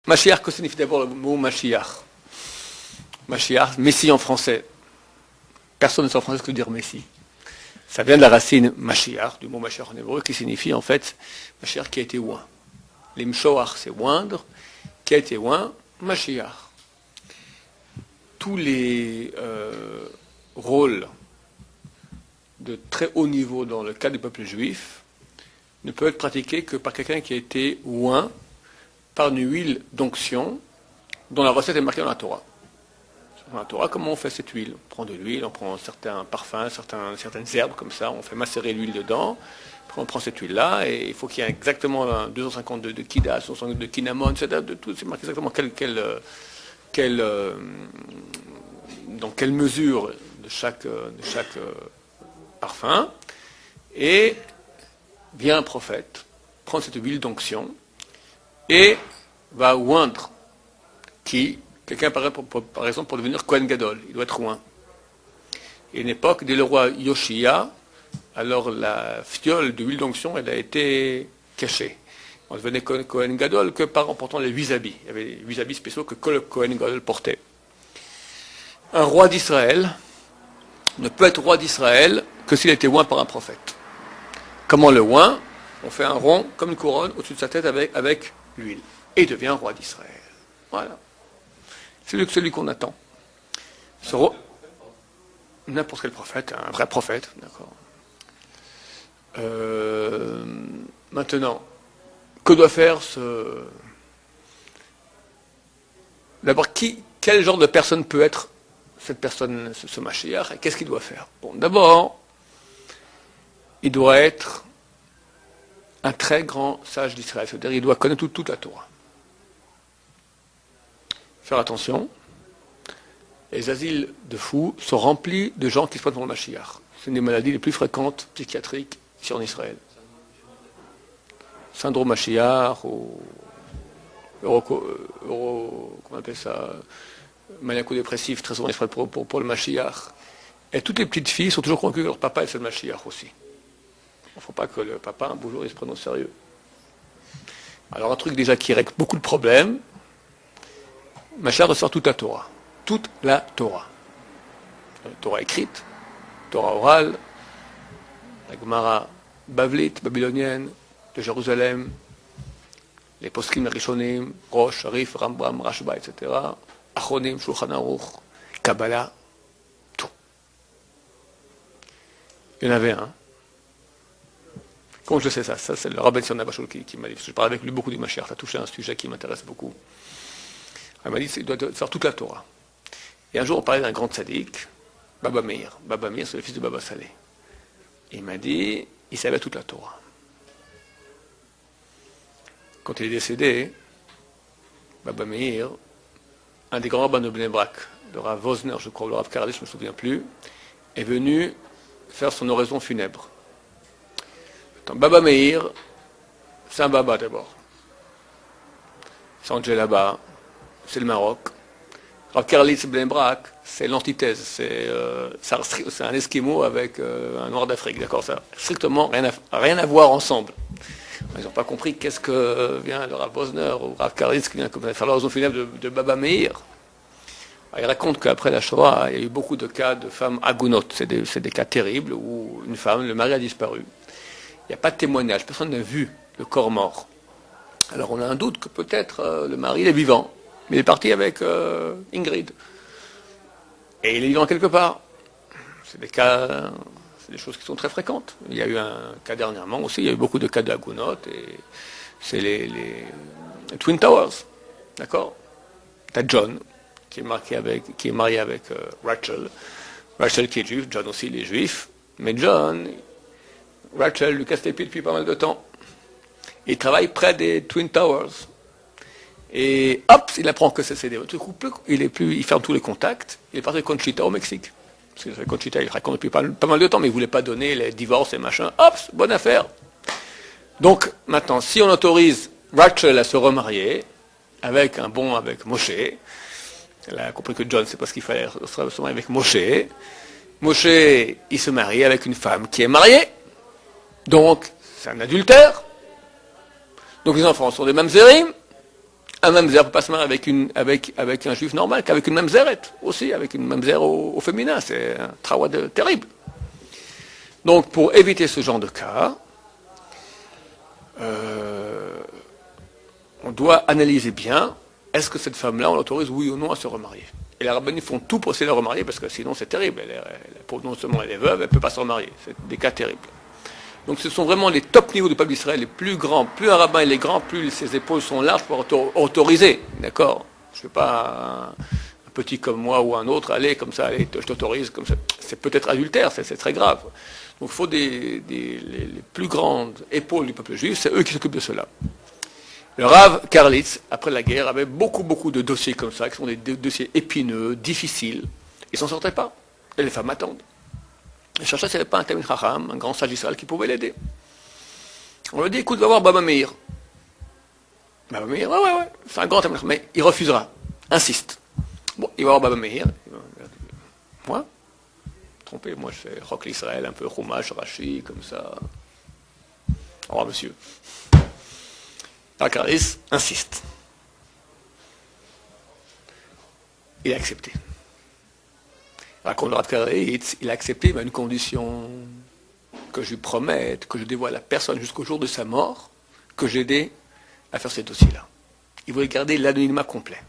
Mashiach, que signifie d'abord le mot Mashiach? Mashiach, Messie en français. Personne ne sait en français ce que veut dire Messie. Ça vient de la racine Mashiach, du mot Mashiach en hébreu, qui signifie en fait Mashiach qui a été oint. L'imshoach, c'est oindre, qui a été oint, Mashiach. Tous les rôles de très haut niveau dans le cas du peuple juif ne peuvent être pratiqués que par quelqu'un qui a été oint par une huile d'onction dont la recette est marquée dans la Torah. Dans la Torah, comment on fait cette huile? On prend de l'huile, on prend certains parfums, certaines herbes comme ça, on fait macérer l'huile dedans, après on prend cette huile-là, et il faut qu'il y ait exactement 250 de kidas, 250 de kinamon, etc. De tout, c'est marqué exactement dans quelle mesure de chaque parfum, et vient un prophète, prend cette huile d'onction, et va oindre quelqu'un par exemple pour devenir Kohen Gadol, il doit être oint. Et à une époque, dès le roi Yoshia, alors la fiole de huile d'onction, elle a été cachée. On devenait Kohen Gadol que en portant les 8 habits. Il y avait 8 habits spéciaux que le Kohen Gadol portait. Un roi d'Israël ne peut être roi d'Israël que s'il a été oint par un prophète. Comment le oint? On fait un rond comme une couronne au-dessus de sa tête avec l'huile. Et il devient roi d'Israël. Voilà. C'est celui qu'on attend. N'importe quel prophète, un vrai prophète, d'accord. Maintenant, que doit faire D'abord, quel genre de personne peut être cette personne, ce Mashiach, et qu'est-ce qu'il doit faire? Bon, d'abord, il doit être un très grand sage d'Israël, c'est-à-dire il doit connaître toute la Torah. Faire attention, les asiles de fous sont remplis de gens qui se prennent pour le Mashiach. C'est une des maladies les plus fréquentes psychiatriques ici en Israël. Syndrome Mashiach, comment on appelle ça, maniaco-dépressif, très souvent ils se prennent pour le Mashiach. Et toutes les petites filles sont toujours convaincues que leur papa est le Mashiach aussi. Il ne faut pas que le papa, un beau jour, il se prenne au sérieux. Alors un truc déjà qui règle beaucoup de problèmes, Mashiach ressort toute la Torah. Toute la Torah. La Torah écrite, Torah orale, la Gemara bavlite, babylonienne, de Jérusalem, les poskim, les Rishonim, Rosh, Sharif, Rambam, Rashba, etc., Achronim, Shulchan Aruch, Kabbalah, tout. Il y en avait un. Comment je sais ça? Ça, c'est le Rabbi Sion Abashol qui m'a dit, parce que je parle avec lui beaucoup du Mashiach, ça a touché un sujet qui m'intéresse beaucoup. Il m'a dit qu'il doit faire toute la Torah. Et un jour, on parlait d'un grand tzaddik, Baba Meir. Baba Meir, c'est le fils de Baba Saleh. Et il m'a dit, il savait toute la Torah. Quand il est décédé, Baba Meir, un des grands rabbins de Bnei Brak, le Rav Wozner, je crois, le Rav Karadesh, je ne me souviens plus, est venu faire son oraison funèbre. Baba Meir, c'est un baba d'abord. C'est en Djellaba, c'est le Maroc. Rav Karadesh Bnei Brak, c'est l'antithèse, c'est un Esquimau avec un Noir d'Afrique, d'accord? Ça n'a strictement rien à voir ensemble. Ils n'ont pas compris qu'est-ce que vient le Rav Wozner ou Rav Karadesh qui vient faire l'oraison funèbre de Baba Meir. Alors, il raconte qu'après la Shoah, il y a eu beaucoup de cas de femmes agonotes. C'est des cas terribles où une femme, le mari a disparu. Il n'y a pas de témoignage, personne n'a vu le corps mort. Alors on a un doute que peut-être le mari il est vivant, mais il est parti avec Ingrid. Et il est vivant quelque part. C'est des choses qui sont très fréquentes. Il y a eu un cas dernièrement aussi, il y a eu beaucoup de cas de agonotes, et c'est les Twin Towers. D'accord? T'as John, qui est marié avec Rachel. Rachel qui est juif, John aussi il est juif. Mais John, Rachel lui casse les pieds depuis pas mal de temps. Il travaille près des Twin Towers. Et hop, il apprend que c'est des couple, il ferme tous les contacts. Il est parti avec Conchita au Mexique. Parce que Conchita, il raconte depuis pas mal de temps, mais il ne voulait pas donner les divorces et machin. Hop, bonne affaire. Donc, maintenant, si on autorise Rachel à se remarier avec Moshe, elle a compris que John, c'est pas ce qu'il fallait se marier avec Moshe. Moshe, il se marie avec une femme qui est mariée. Donc, c'est un adultère. Donc, les enfants sont des mamzerim. Un mamzer ne peut pas se marier avec un juif normal qu'avec une mamzeret aussi, avec une mamzer au féminin. C'est un travail terrible. Donc, pour éviter ce genre de cas, on doit analyser bien, est-ce que cette femme-là, on l'autorise oui ou non à se remarier. Et les rabbins font tout pour essayer de la remarier, parce que sinon c'est terrible. Non seulement elle est veuve, elle ne peut pas se remarier. C'est des cas terribles. Donc ce sont vraiment les top niveaux du peuple d'Israël, les plus grands. Plus un rabbin il est grand, plus ses épaules sont larges pour autoriser. D'accord? Je ne fais pas un petit comme moi ou un autre, allez, comme ça, allez, je t'autorise, comme ça. C'est peut-être adultère, c'est très grave. Donc il faut les plus grandes épaules du peuple juif, c'est eux qui s'occupent de cela. Le Rav Karlitz, après la guerre, avait beaucoup de dossiers comme ça, qui sont des dossiers épineux, difficiles. Ils ne s'en sortaient pas. Et les femmes attendent. Ils cherchaient s'il n'y avait pas un Talmid Chacham, un grand sage d'Israël qui pouvait l'aider. On lui dit, écoute, va voir Baba Meir. Baba Meir, ouais, c'est un grand Talmid Chacham, mais il refusera, insiste. Bon, il va voir Baba Meir. Moi, trompé, moi je fais Rock l'Israël, un peu Chumash, Rashi, comme ça. Au revoir, monsieur. Karlitz insiste. Il a accepté. Raconte le Rav Karlitz, il a accepté, mais à une condition, que je lui promette, que je dévoile à personne jusqu'au jour de sa mort, que j'aidais à faire ces dossiers-là. Il voulait garder l'anonymat complet.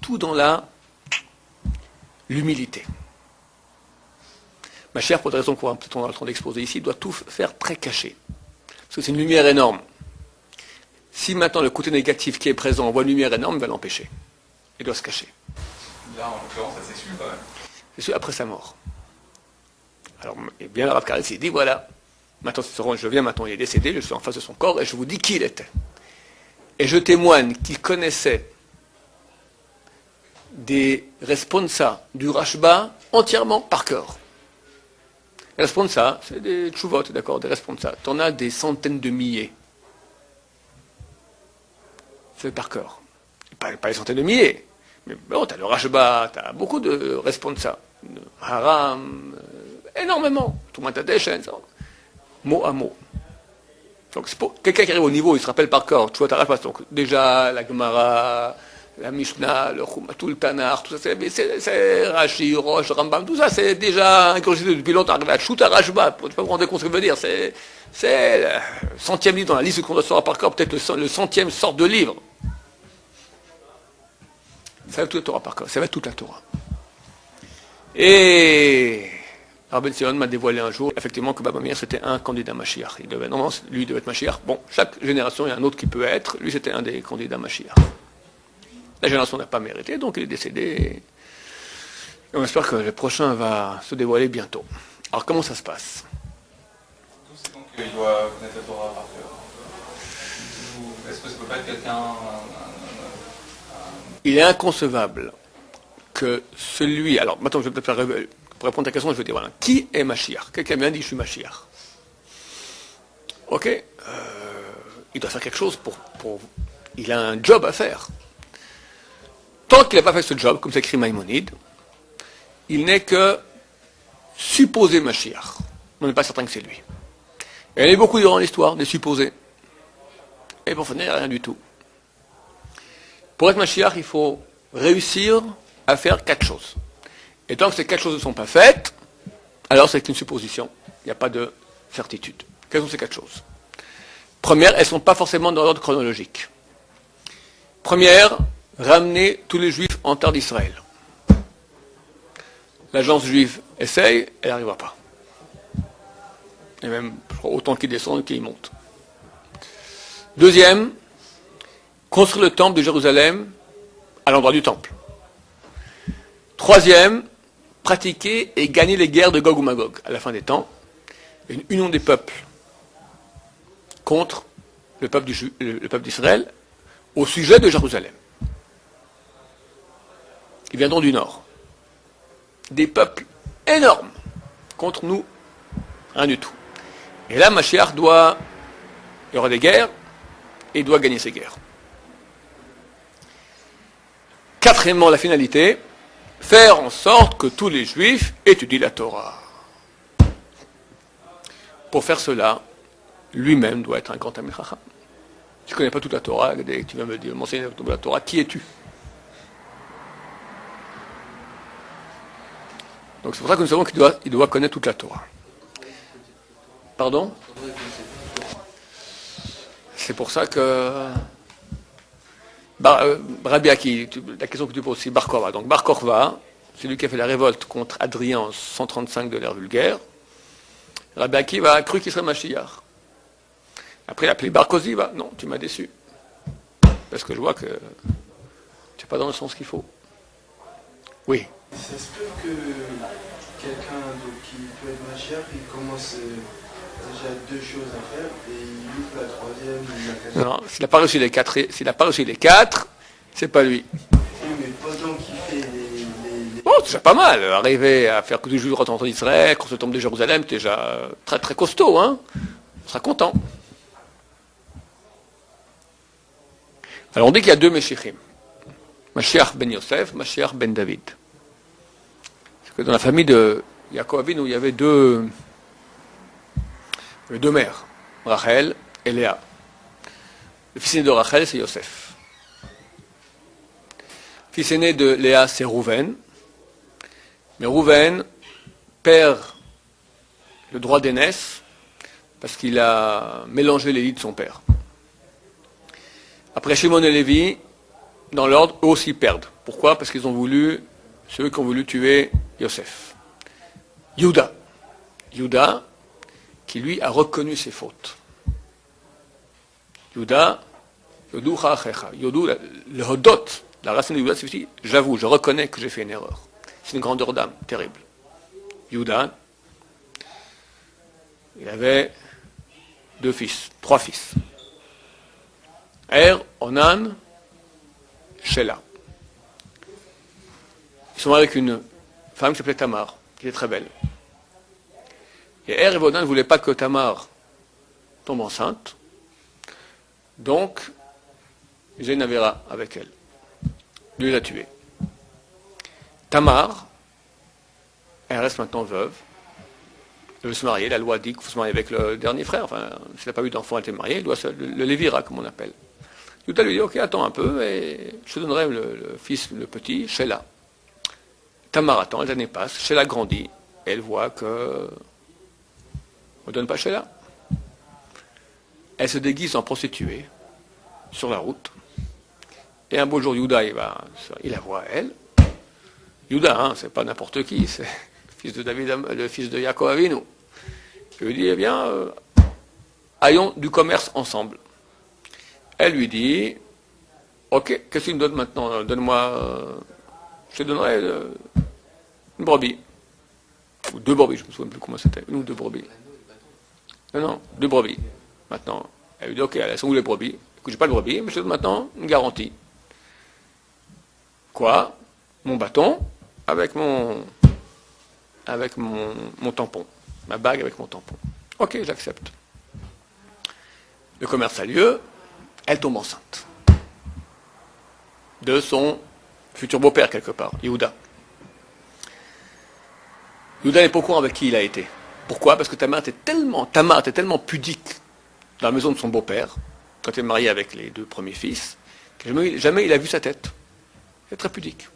Tout dans l'humilité. Ma chère, pour des raisons qu'on est en train d'exposer ici, doit tout faire très caché. Parce que c'est une lumière énorme. Si maintenant le côté négatif qui est présent, on voit une lumière énorme, il va l'empêcher. Il doit se cacher. Là, en l'occurrence, ça s'est su quand même. C'est su après sa mort. Alors, et bien le Rav Karlitz, il dit, voilà, maintenant je viens, maintenant il est décédé, je suis en face de son corps, et je vous dis qui il était. Et je témoigne qu'il connaissait des responsa du Rashba entièrement par cœur. Les responsa, c'est des tchouvot, d'accord, des responsa. T'en as des centaines de milliers. C'est par cœur. Pas des centaines de milliers. Mais bon, tu as le Rashba, tu as beaucoup de responsa. Haram, énormément. Tout le monde a des chaînes, mot à mot. Donc, c'est pour quelqu'un qui arrive au niveau, il se rappelle par cœur. Tu vois, tu Rashba. Donc, déjà, la Gemara, la Mishnah, le Chuma, tout le Tanar, tout ça, c'est Rashi, Rosh, Rambam, tout ça, c'est déjà ingurgité depuis longtemps. Arrivé à Chouta Rashba, tu peux vous rendre compte ce que ça veut dire. C'est le centième livre dans la liste qu'on doit savoir par cœur, peut-être le centième sorte de livre. Ça va toute la Torah par cœur, ça va toute la Torah. Et Rabbi Sion m'a dévoilé un jour, effectivement, que Baba Meir c'était un candidat Mashiach. Lui devait être Mashiach. Bon, chaque génération, il y a un autre qui peut être. Lui, c'était un des candidats Mashiach. La génération n'a pas mérité, donc il est décédé. Et on espère que le prochain va se dévoiler bientôt. Alors, comment ça se passe? C'est donc qu'il doit connaître la Torah par cœur. Est-ce que ça peut pas être quelqu'un... Il est inconcevable que celui... Alors, maintenant, je vais peut-être pour répondre à ta question, je vais dire, voilà, qui est Mashiach? Quelqu'un vient dit, je suis Mashiach. Ok, il doit faire quelque chose il a un job à faire. Tant qu'il n'a pas fait ce job, comme c'est écrit Maïmonide, il n'est que supposé Mashiach. On n'est pas certain que c'est lui. Et il y en a beaucoup durant l'histoire, des supposés. Et pour finir, rien du tout. Pour être Mashiach, il faut réussir à faire 4 choses. Et tant que ces 4 choses ne sont pas faites, alors c'est une supposition. Il n'y a pas de certitude. Quelles sont ces 4 choses? Première, elles ne sont pas forcément dans l'ordre chronologique. Première, ramener tous les juifs en terre d'Israël. L'agence juive essaye, elle n'arrivera pas. Et même, je crois, autant qu'ils descendent qu'ils montent. Deuxième, construire le temple de Jérusalem à l'endroit du temple. Troisième, pratiquer et gagner les guerres de Gog ou Magog. À la fin des temps, une union des peuples contre le peuple d'Israël au sujet de Jérusalem. Ils viendront du nord. Des peuples énormes contre nous, rien du tout. Et là, Mashiach il y aura des guerres, et il doit gagner ces guerres. Quatrièmement, la finalité, faire en sorte que tous les juifs étudient la Torah. Pour faire cela, lui-même doit être un grand Talmid Chacham. tu ne connais pas toute la Torah, et tu viens me dire, m'enseigner toute la Torah, qui es-tu? Donc c'est pour ça que nous savons qu'il doit connaître toute la Torah. Pardon? C'est pour ça que Rabbi Aki, la question que tu poses, c'est Bar Korva. Donc Bar Korva, c'est lui qui a fait la révolte contre Adrien en 135 de l'ère vulgaire. Rabbi Aki a cru qu'il serait Mashiach. Après, il a appelé Bar Koziva. Non, tu m'as déçu. Parce que je vois que tu n'es pas dans le sens qu'il faut. Oui. Ça se peut que quelqu'un qui peut être Mashiach, il commence déjà deux choses à faire et il loupe la troisième ou la quatrième. Non, s'il n'a pas réussi les quatre, c'est pas lui. Oui, mais pendant qu'il fait Bon, c'est déjà pas mal. Arriver à faire que du jour en d'Israël, quand se tombe de Jérusalem, c'est déjà très très costaud, hein. On sera content. Alors on dit qu'il y a deux Meshichim. Mashiach ben Yosef, Mashiach ben David. C'est que dans la famille de Yaakov Avinu, il y avait deux mères, Rachel et Léa. Le fils aîné de Rachel, c'est Yosef. Le fils aîné de Léa, c'est Rouven. Mais Rouven perd le droit d'aînesse parce qu'il a mélangé les lits de son père. Après Shimon et Lévi, dans l'ordre, eux aussi perdent. Pourquoi? Parce qu'ils ont voulu, c'est eux qui ont voulu tuer Yosef. Yuda, qui lui a reconnu ses fautes. Yuda, Yodu Cha'achecha. Yodu, le Hodot, la racine de Yuda, c'est aussi, j'avoue, je reconnais que j'ai fait une erreur. C'est une grandeur d'âme, terrible. Yuda, il avait trois fils. Onan, Sheila. Ils sont mariés avec une femme qui s'appelait Tamar, qui était très belle. Et et Onan ne voulaient pas que Tamar tombe enceinte. Donc, ils ont une avéra avec elle. Lui l'a tuée. Tamar, elle reste maintenant veuve. Elle veut se marier. La loi dit qu'il faut se marier avec le dernier frère. Enfin, s'il n'a pas eu d'enfant, elle était mariée. Il doit le lévira, comme on appelle. Yuda lui dit, ok, attends un peu, et je te donnerai le fils, le petit, Sheila. Tamar attend, les années passent, Sheila grandit, et elle voit que on ne donne pas Sheila. Elle se déguise en prostituée, sur la route, et un beau jour, Yuda, il la voit, elle. Yuda, hein, c'est pas n'importe qui, c'est le fils de David, le fils de Yaakov Avinu. Il lui dit, eh bien, ayons du commerce ensemble. Elle lui dit, ok, qu'est-ce que tu me donnes maintenant? Donne-moi, je te donnerai une brebis. Ou deux brebis, je ne me souviens plus comment c'était. Une ou deux brebis. Non, deux brebis. Maintenant, elle lui dit, ok, elles sont où les brebis? Écoute, j'ai pas de brebis, mais je te donne maintenant une garantie. Quoi? Mon bâton avec mon tampon. Ma bague avec mon tampon. Ok, j'accepte. Le commerce a lieu. Elle tombe enceinte de son futur beau-père quelque part, Yehuda. Yehuda n'est pas au courant avec qui il a été. Pourquoi? Parce que Tamar était tellement pudique dans la maison de son beau-père, quand il est marié avec les deux premiers fils, que jamais il a vu sa tête. Elle est très pudique.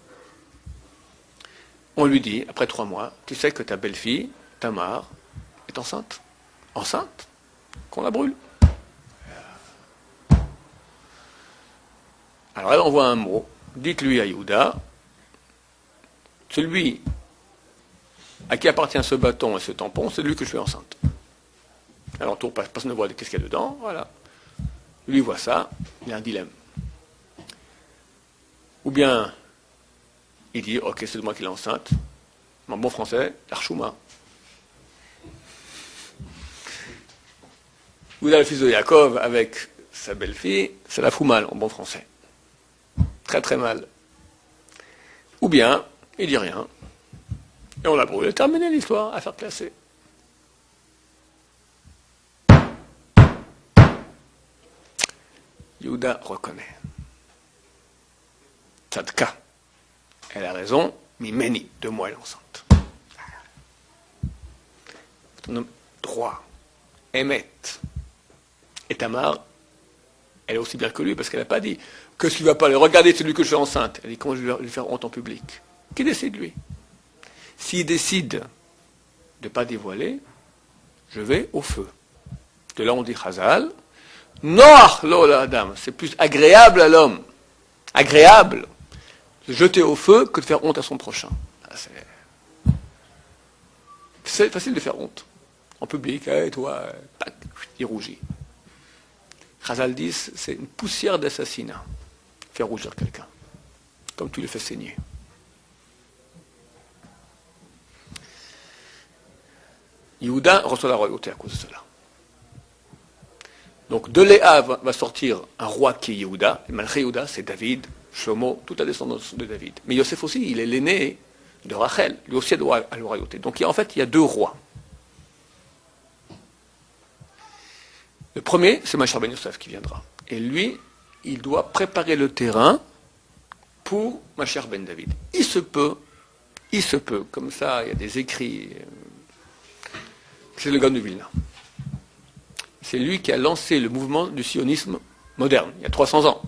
On lui dit, après 3 mois, tu sais que ta belle-fille, Tamar, est enceinte. Enceinte? Qu'on la brûle. Alors elle envoie un mot, dites-lui à Yehuda, celui à qui appartient ce bâton et ce tampon, c'est lui que je fais enceinte. Alors personne ne voit qu'est-ce qu'il y a dedans, voilà. Lui voit ça, il a un dilemme. Ou bien, il dit, ok, c'est de moi qui l'ai enceinte, en bon français, l'archouma. Yehuda, le fils de Yaakov, avec sa belle-fille, c'est la fout mal, en bon français. Très très mal. Ou bien, il dit rien. Et on la brûle. Terminé l'histoire, affaire classée. Yehuda reconnaît. Tzadka. Elle a raison, Mimeni, de moi elle est enceinte. Ton homme droit, Emet. Et Tamar Elle est aussi bien que lui, parce qu'elle n'a pas dit que tu ne vas pas aller regarder celui que je suis enceinte. Elle dit comment je vais lui faire honte en public. Qui décide, lui? S'il décide de ne pas dévoiler, je vais au feu. De là, on dit Chazal, Noach lo l'Adam, c'est plus agréable à l'homme, agréable, de jeter au feu que de faire honte à son prochain. C'est facile de faire honte. En public, hey, toi, tac, il rougit. Chazal dit, c'est une poussière d'assassinat, faire rougir quelqu'un, comme tu le fais saigner. Yehuda reçoit la royauté à cause de cela. Donc de Léa va sortir un roi qui est Yehuda, et malgré Yehuda, c'est David, Shlomo, toute la descendance de David. Mais Yosef aussi, il est l'aîné de Rachel, lui aussi a droit à la royauté. Donc en fait, il y a deux rois. Le premier, c'est Mashiach ben Yosef qui viendra. Et lui, il doit préparer le terrain pour Mashiach ben David. Il se peut, comme ça, il y a des écrits. C'est le Gaon de Vilna. C'est lui qui a lancé le mouvement du sionisme moderne, il y a 300 ans.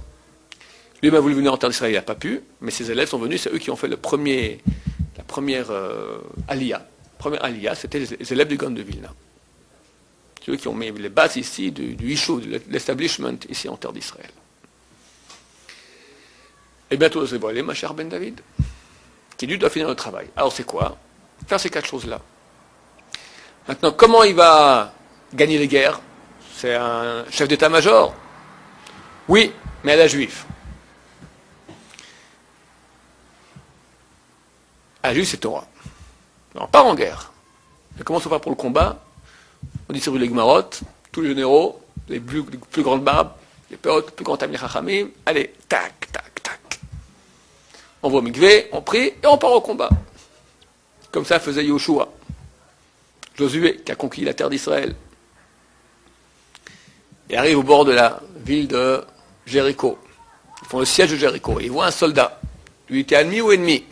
Lui m'a voulu venir en terre d'Israël, il n'a pas pu, mais ses élèves sont venus, c'est eux qui ont fait la première aliyah. La première aliyah, c'était les élèves du Gaon de Vilna. C'est eux qui ont mis les bases ici du Yishuv, de l'establishment ici en terre d'Israël. Et bientôt, se voiler, ma chère Ben David, qui lui doit finir le travail. Alors c'est quoi? Faire ces 4 choses-là. Maintenant, comment il va gagner les guerres? C'est un chef d'état-major. Oui, mais à la juive. À la juive, c'est Torah. On part en guerre. Mais comment on va pour le combat? On distribue les gmarottes, tous les généraux, les plus grandes barbes, les péotes, les plus grands tamir chachamim. Allez, tac, tac, tac. On va au mikvé, on prie et on part au combat. Comme ça faisait Yoshua. Josué, qui a conquis la terre d'Israël. Il arrive au bord de la ville de Jéricho. Ils font le siège de Jéricho. Et ils voient un soldat. Lui, était ami ou ennemi?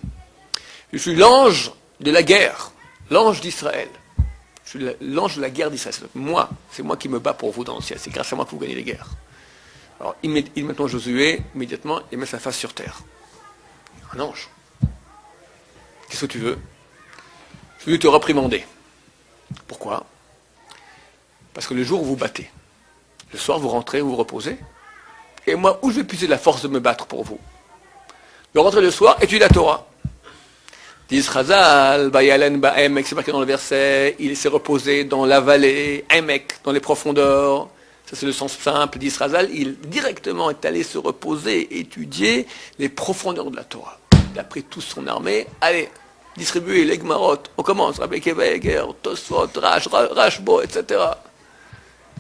Je suis l'ange de la guerre, l'ange d'Israël. Je suis l'ange de la guerre d'Israël. C'est moi qui me bats pour vous dans le ciel. C'est grâce à moi que vous gagnez les guerres. Alors, immédiatement, Josué, immédiatement, il met sa face sur terre. Un ange. Qu'est-ce que tu veux? Je veux te réprimander. Pourquoi? Parce que le jour où vous battez, le soir vous rentrez, vous vous reposez, et moi, où je vais puiser la force de me battre pour vous? Je rentrer le soir, étudier la Torah. Dit Chazal, Bayalen Ba'emek, c'est marqué dans le verset, il s'est reposé dans la vallée, Emek, dans les profondeurs. Ça c'est le sens simple d'Israël. Il directement est allé se reposer, étudier les profondeurs de la Torah. Il a pris toute son armée, allez, distribuer les Gmarot, on commence, Rabbi Keveger, Tosfot, Rashbo, etc.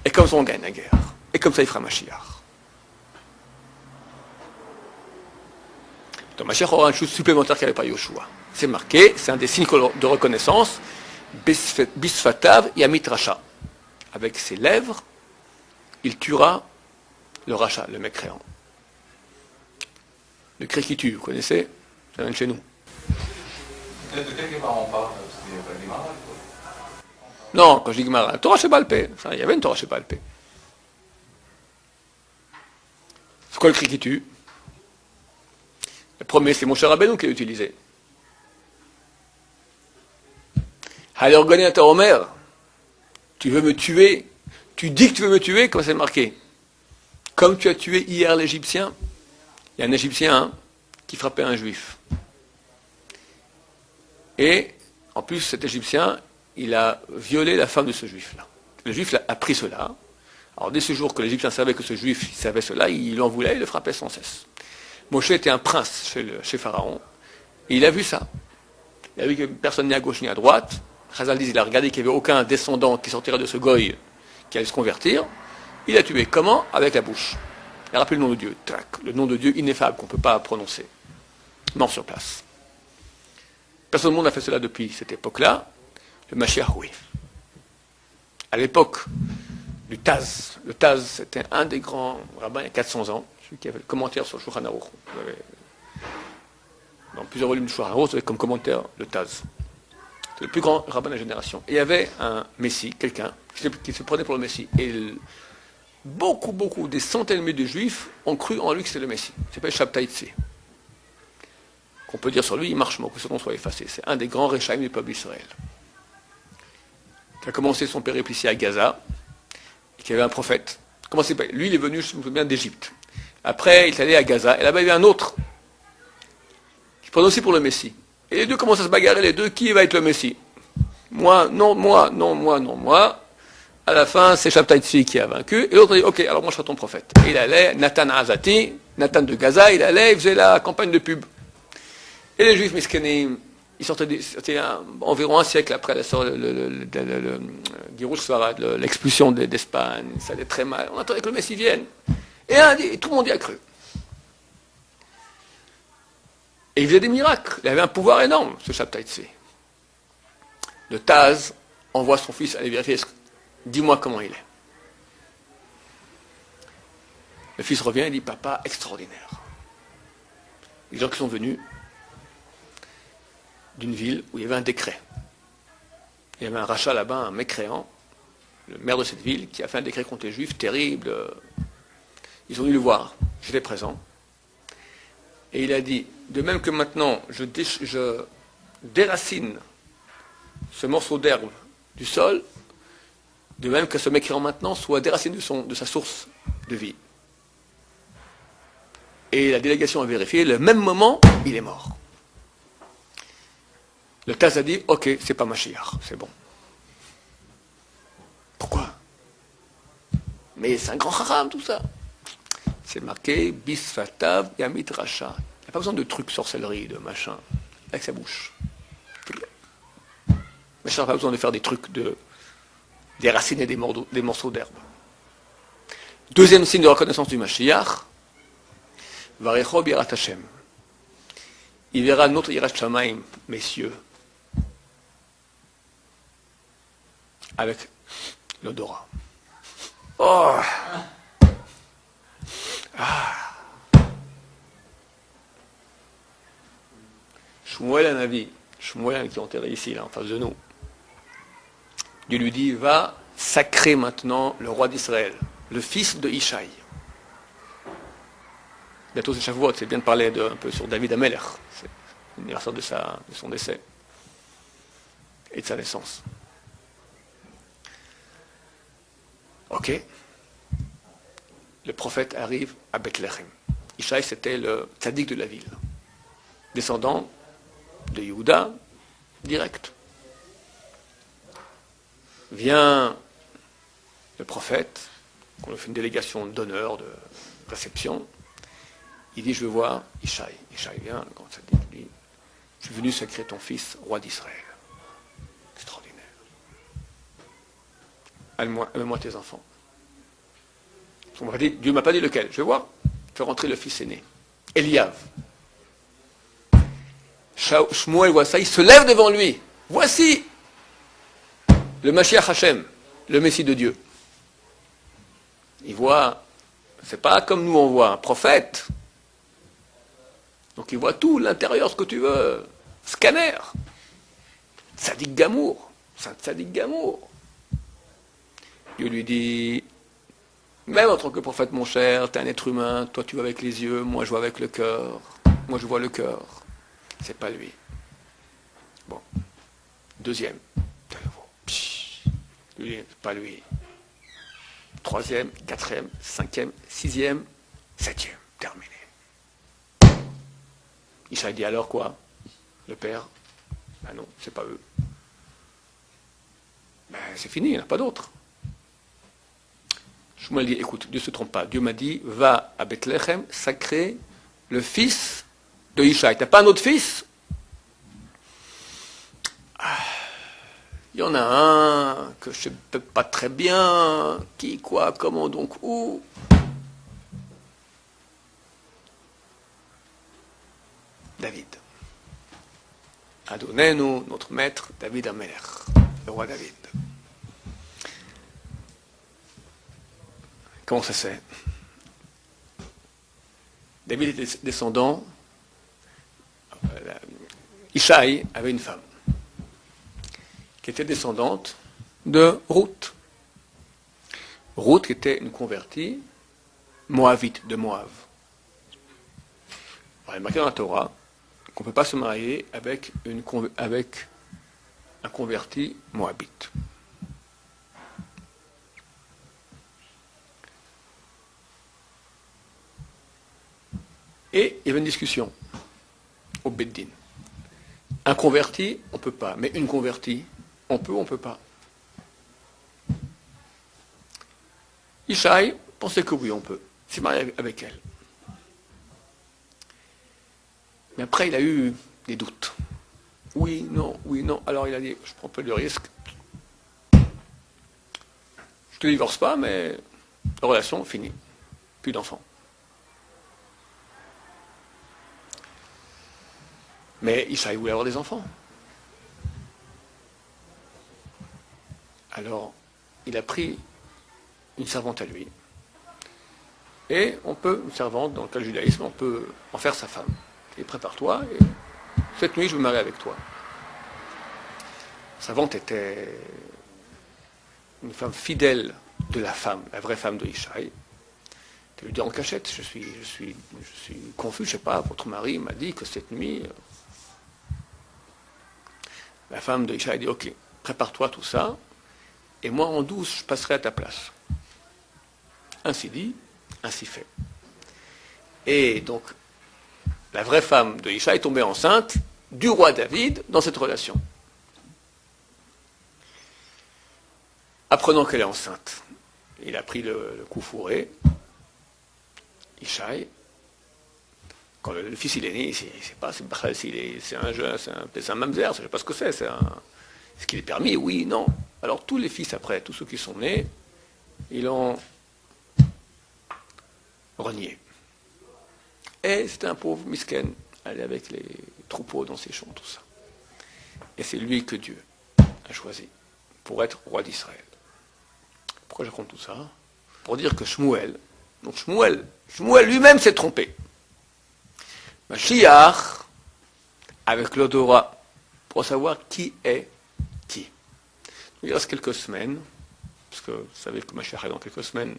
Et comme ça on gagne la guerre. Et comme ça il fera Mashiach. Donc Mashiach aura une chose supplémentaire qu'il n'y avait pas Yoshua. C'est marqué, c'est un des signes de reconnaissance, Bisfatav Yamit Racha. Avec ses lèvres, il tuera le Racha, le mécréant. Le cri qui tue, vous connaissez? Ça vient de chez nous. De quel Gemara on parle? Parce qu'il n'y a pas de Gemara. Non, quand je dis Gemara, Torah Shebalpé. Il y avait une Torah Shebalpé. C'est quoi le cri qui tue? Le premier, c'est mon cher Rabbeinu qui l'a utilisé. Alors, Goneta Omer, tu veux me tuer? Tu dis que tu veux me tuer, comme c'est marqué. Comme tu as tué hier l'Égyptien, il y a un Égyptien qui frappait un Juif. Et, en plus, cet Égyptien, il a violé la femme de ce Juif-là. Le Juif a pris cela. Alors, dès ce jour que l'Égyptien savait que ce Juif savait cela, il en voulait, il le frappait sans cesse. Moshe était un prince chez Pharaon, et il a vu ça. Il a vu que personne n'est à gauche ni à droite. Chazal dit, il a regardé qu'il n'y avait aucun descendant qui sortirait de ce goy qui allait se convertir. Il a tué. Comment? Avec la bouche. Il a rappelé le nom de Dieu. Tac, le nom de Dieu ineffable qu'on ne peut pas prononcer. Mort sur place. Personne au monde n'a fait cela depuis cette époque-là. Le Mashiach, oui. À l'époque du Taz, le Taz, c'était un des grands rabbins il y a 400 ans, celui qui avait le commentaire sur le Shulchan Aruch. Dans plusieurs volumes du Shulchan Aruch, vous avez comme commentaire le Taz. C'est le plus grand rabbin de la génération. Et il y avait un Messie, quelqu'un, qui se prenait pour le Messie. Et beaucoup, des centaines de milliers de juifs ont cru en lui que c'était le Messie. Il s'appelle Shabtai Tzvi. Qu'on peut dire sur lui, il marche mort, que ce nom soit effacé. C'est un des grands Réchaïm du peuple d'Israël. Qui a commencé son périple ici à Gaza, et qui avait un prophète. Lui, il est venu, je me souviens, d'Égypte. Après, il est allé à Gaza, et là-bas, il y avait un autre, qui prenait aussi pour le Messie. Et les deux commencent à se bagarrer, les deux, qui va être le Messie? Moi, non, moi, non, moi, non, moi. À la fin, c'est Shabtai Tzvi qui a vaincu, et l'autre a dit, ok, alors moi je serai ton prophète. Et il allait, Nathan Azati, Nathan de Gaza, il allait, il faisait la campagne de pub. Et les Juifs miskenim, ils c'était environ un siècle après le Girouch Sfarad, l'expulsion d'Espagne, ça allait très mal, on attendait que le Messie vienne. Et tout le monde y a cru. Et il faisait des miracles, il avait un pouvoir énorme, ce Shabtai Tzvi. Le Taz envoie son fils aller vérifier, dis-moi comment il est. Le fils revient et dit, papa, extraordinaire. Les gens qui sont venus d'une ville où il y avait un décret. Il y avait un rachat là-bas, un mécréant, le maire de cette ville, qui a fait un décret contre les Juifs, terrible. Ils ont dû le voir, j'étais présent. Et il a dit, de même que maintenant, je déracine ce morceau d'herbe du sol, de même que ce mécréant maintenant soit déraciné de sa source de vie. Et la délégation a vérifié, le même moment, il est mort. Le Taz a dit, ok, c'est pas Mashiach, c'est bon. Pourquoi? Mais c'est un grand haram tout ça. C'est marqué, bisfatav yamit racha. Il n'y a pas besoin de trucs sorcellerie, de machin, avec sa bouche. Mashiach n'a pas besoin de faire des trucs de déraciner des morceaux d'herbe. Deuxième signe de reconnaissance du Mashiach, Varecho birat Hashem. Il verra notre Yirat Shamaim, messieurs, avec l'odorat. Oh! Ah! Shmuel Hanavi, Shmuel qui est enterré ici, là, en face de nous, Dieu lui dit, va sacrer maintenant le roi d'Israël, le fils de Ishaï. Bientôt c'est Shavuot, c'est bien de parler un peu sur David Amelech, c'est l'anniversaire de son décès et de sa naissance. Ok. Le prophète arrive à Bethléem. Ishaï, c'était le tzaddik de la ville, descendant de Yehuda, direct. Vient le prophète, qu'on lui fait une délégation d'honneur, de réception. Il dit, je veux voir Ishaï. Ishaï vient, le grand tzaddik, il dit, je suis venu sacrer ton fils, roi d'Israël. Extraordinaire. Amène-moi tes enfants. On m'a dit, Dieu ne m'a pas dit lequel. Je vais voir. Fais rentrer le fils aîné. Eliav. Shmuel voit ça, il se lève devant lui. Voici le Mashiach Hashem, le Messie de Dieu. Il voit, c'est pas comme nous on voit, un prophète. Donc il voit tout, l'intérieur, ce que tu veux. Scanner. Tzadik Gamour. C'est un Tzadik Gamour. Dieu lui dit, même en tant que prophète, mon cher, tu es un être humain, toi tu vois avec les yeux, moi je vois avec le cœur. Moi je vois le cœur. C'est pas lui. Bon. Deuxième. De nouveau. Lui, c'est pas lui. Troisième, quatrième, cinquième, sixième, septième. Terminé. Ishaï dit alors quoi? Le père? Ben non, c'est pas eux. Ben c'est fini, il n'y en a pas d'autres. Shmuel dit, écoute, Dieu ne se trompe pas. Dieu m'a dit, va à Bethléem sacrer le fils de Ishaï. T'as pas un autre fils? Il y en a un que je ne sais pas très bien. Qui, quoi, comment, donc, où? David. Adonenu, notre maître, David Amelech, le roi David. Comment ça se fait? David était descendant. Ishaï avait une femme qui était descendante de Ruth. Ruth était une convertie moabite, de Moab. Alors, il est marqué dans la Torah qu'on ne peut pas se marier avec un converti moabite. Et il y avait une discussion au Beddin. Un converti, on ne peut pas, mais une convertie, on peut ou on ne peut pas. Ishaï pensait que oui, on peut. Il s'est marié avec elle. Mais après, il a eu des doutes. Oui, non, oui, non. Alors il a dit, je prends peu de risque. Je ne te divorce pas, mais la relation finie. Plus d'enfants. Mais Ishaï voulait avoir des enfants. Alors, il a pris une servante à lui. Et une servante, dans le cas du judaïsme, on peut en faire sa femme. Et prépare-toi, et cette nuit, je veux me marier avec toi. La servante était une femme fidèle de la femme, la vraie femme de Ishaï. Elle lui dit en cachette, je suis confus, je ne sais pas, votre mari m'a dit que cette nuit... La femme de Ishaï dit, ok, prépare-toi tout ça, et moi en douce, je passerai à ta place. Ainsi dit, ainsi fait. Et donc, la vraie femme de Ishaï est tombée enceinte du roi David dans cette relation. Apprenant qu'elle est enceinte, il a pris le coup fourré, Ishaï. Quand le fils il est né, c'est un jeune, c'est un mamzer, je ne sais pas ce que c'est. Est-ce qu'il est permis? Oui, non. Alors tous les fils après, tous ceux qui sont nés, ils l'ont renié. Et c'était un pauvre misken, aller avec les troupeaux dans ses champs, tout ça. Et c'est lui que Dieu a choisi pour être roi d'Israël. Pourquoi je raconte tout ça? Pour dire que Shmuel lui-même s'est trompé. Mashiach, avec l'odorat, pour savoir qui est qui. Il reste quelques semaines, parce que vous savez que Mashiach est dans quelques semaines.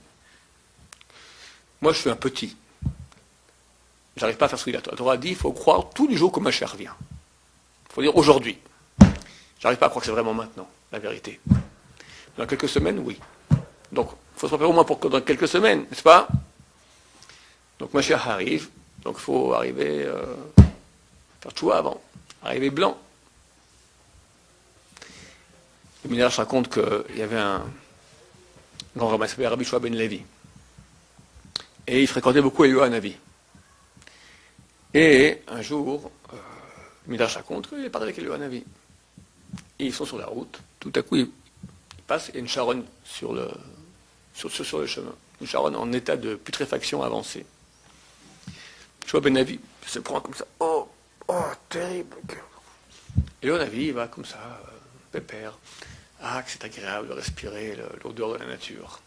Moi, je suis un petit. J'arrive pas à faire ce qu'il a. La Torah dit, il faut croire tous les jours que Mashiach vient. Il faut dire aujourd'hui. J'arrive pas à croire que c'est vraiment maintenant, la vérité. Dans quelques semaines, oui. Donc, il faut se préparer au moins pour que dans quelques semaines, n'est-ce pas? Donc Mashiach arrive. Donc il faut arriver, faire tchouva avant, arriver blanc. Le Midrash raconte qu'il y avait un grand rabbin qui s'appelait Rabbi Shua ben Levi. Et il fréquentait beaucoup Eliyahu Hanavi. Et un jour, le Midrash raconte qu'il est parlé avec Eliyahu Hanavi. Et ils sont sur la route. Tout à coup, ils passent et il y a une charogne sur le chemin. Une charogne en état de putréfaction avancée. Shua ben Levi se prend comme ça. Oh, terrible. Et le Navi, il va comme ça, pépère. Ah, que c'est agréable de respirer l'odeur de la nature.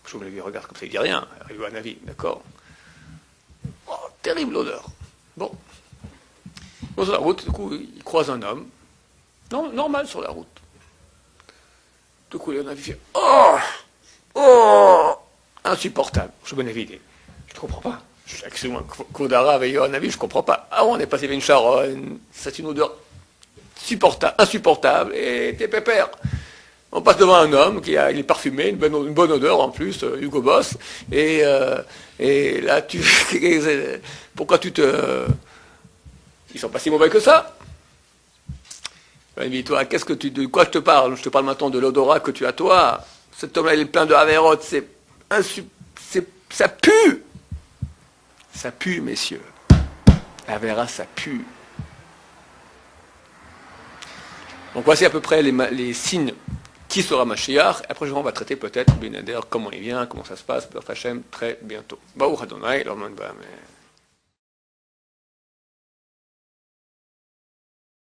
Shua ben Levi regarde comme ça, il dit rien. Il va à Navi, d'accord. Oh, terrible l'odeur. Bon. Sur la route, du coup, il croise un homme. Non, normal sur la route. Du coup, le Navi fait insupportable. Shua ben Levi dit, je ne comprends pas. Excusez-moi, Kodara avec Yohanavi, je ne comprends pas. Ah, on est passé avec une charogne, c'est une odeur insupportable, et t'es pépère. On passe devant un homme il est parfumé, une bonne odeur en plus, Hugo Boss, et là, pourquoi tu te... Ils sont pas si mauvais que ça. Il dit, toi, de quoi je te parle? Je te parle maintenant de l'odorat que tu as, toi. Cet homme-là, il est plein de Haverot, ça pue. Ça pue, messieurs. La Vera, ça pue. Donc voici à peu près les signes qui sera Mashiach. Après, on va traiter peut-être Ben Ader, comment il vient, comment ça se passe, B'er Hashem, très bientôt. Baruch Adonai, l'Orman Ba'amen.